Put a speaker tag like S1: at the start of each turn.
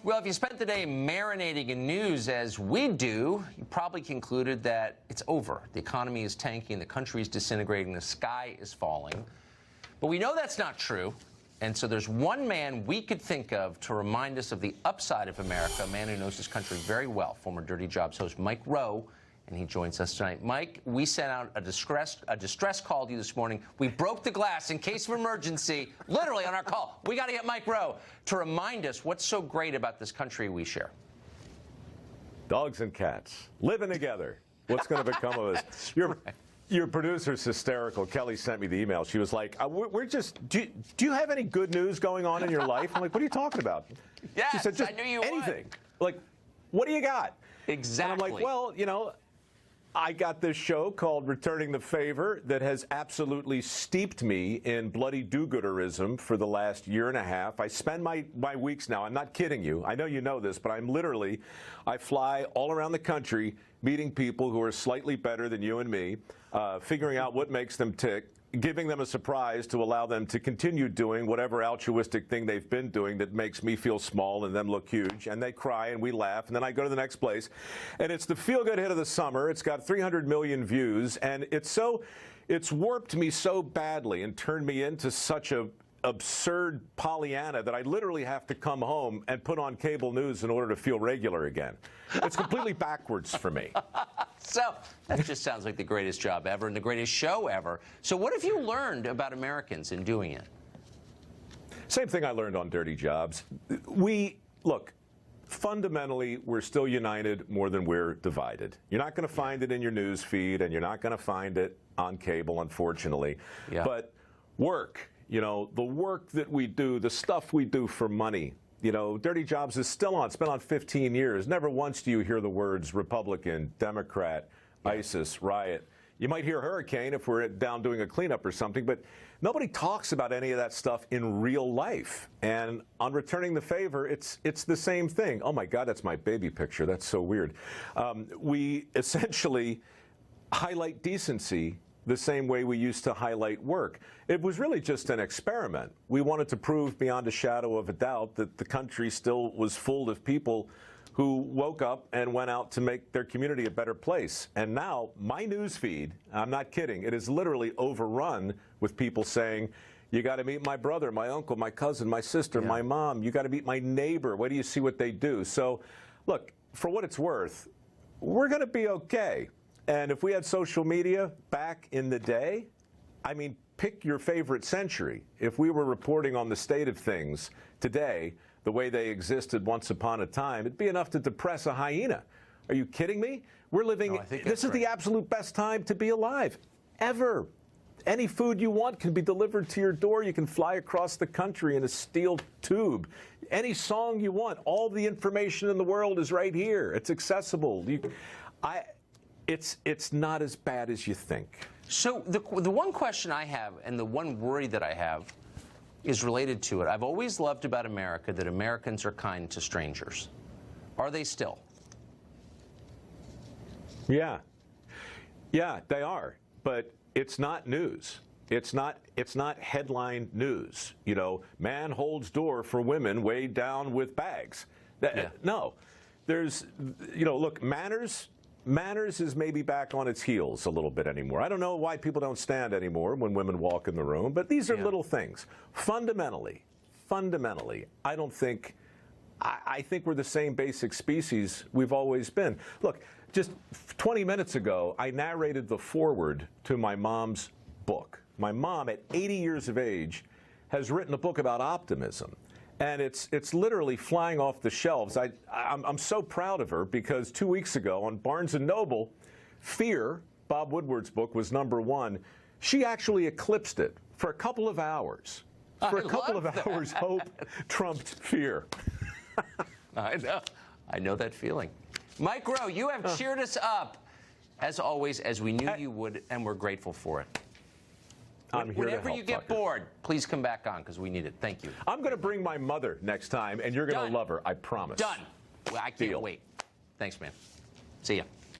S1: Well, if you spent the day marinating in news as we do, you probably concluded that it's over. The economy is tanking, the country is disintegrating, the sky is falling. But we know that's not true. And so there's one man we could think of to remind us of the upside of America, a man who knows his country very well, former Dirty Jobs host Mike Rowe, and he joins us tonight. Mike, we sent out a distress call to you this morning. We broke the glass in case of emergency, literally on our call. We got to get Mike Rowe to remind us what's so great about this country we share.
S2: Dogs and cats living together. What's going to become of us? Your producer's hysterical. Kelly sent me the email. She was like, we're just, do you have any good news going on in your life? I'm like, what are you talking about?
S1: Yes,
S2: she said, just
S1: I knew you
S2: anything.
S1: would.
S2: Like, what do you got?
S1: Exactly.
S2: And I'm like, well, you know, I got this show called Returning the Favor that has absolutely steeped me in bloody do-gooderism for the last year and a half. I spend my weeks now, I'm not kidding you, I know you know this, but I fly all around the country meeting people who are slightly better than you and me, figuring out what makes them tick, giving them a surprise to allow them to continue doing whatever altruistic thing they've been doing that makes me feel small and them look huge. And they cry and we laugh. And then I go to the next place. And it's the feel-good hit of the summer. It's got 300 million views. And it's warped me so badly and turned me into such a absurd Pollyanna that I literally have to come home and put on cable news in order to feel regular again. It's completely backwards for me.
S1: So that just sounds like the greatest job ever and the greatest show ever. So what have you learned about Americans in doing it?
S2: Same thing I learned on Dirty Jobs. Look, fundamentally, we're still united more than we're divided. You're not going to find it in your news feed, and you're not going to find it on cable, unfortunately. Yeah. But work, you know, the work that we do, the stuff we do for money, you know, Dirty Jobs is still on. It's been on 15 years. Never once do you hear the words Republican, Democrat, ISIS, riot. You might hear hurricane if we're down doing a cleanup or something, but nobody talks about any of that stuff in real life. And on Returning the Favor, it's the same thing. Oh, my God, that's my baby picture. That's so weird. We essentially highlight decency the same way we used to highlight work. It was really just an experiment. We wanted to prove beyond a shadow of a doubt that the country still was full of people who woke up and went out to make their community a better place. And now, my news feed, I'm not kidding, it is literally overrun with people saying, you got to meet my brother, my uncle, my cousin, my sister, my mom. You got to meet my neighbor. Wait do you see what they do? So, look, for what it's worth, we're going to be okay. And if we had social media back in the day, I mean, pick your favorite century. If we were reporting on the state of things today, the way they existed once upon a time, it'd be enough to depress a hyena. Are you kidding me? We're living, this is the absolute best time to be alive, ever. Any food you want can be delivered to your door. You can fly across the country in a steel tube. Any song you want, all the information in the world is right here. It's accessible. It's not as bad as you think.
S1: So the one question I have and the one worry that I have is related to it. I've always loved about America that Americans are kind to strangers. Are they still?
S2: Yeah. Yeah, they are. But it's not news. It's not headline news. You know, man holds door for women weighed down with bags. No. There's, you know, look, manners is maybe back on its heels a little bit anymore. I don't know why people don't stand anymore when women walk in the room, but these are little things. Fundamentally, I think we're the same basic species we've always been. Look, just 20 minutes ago, I narrated the foreword to my mom's book. My mom, at 80 years of age, has written a book about optimism. And it's literally flying off the shelves. I'm so proud of her because 2 weeks ago on Barnes & Noble, Fear, Bob Woodward's book, was #1. She actually eclipsed it for a couple of hours. For a couple of hours, hope trumped fear.
S1: I know that feeling. Mike Rowe, you have cheered us up, as always, as we knew you would, and we're grateful for it. Whenever you get bored, please come back on, because we need it. Thank you.
S2: I'm going to bring my mother next time, and you're going to love her. I promise.
S1: Done. Well, I can't wait. Thanks, man. See ya.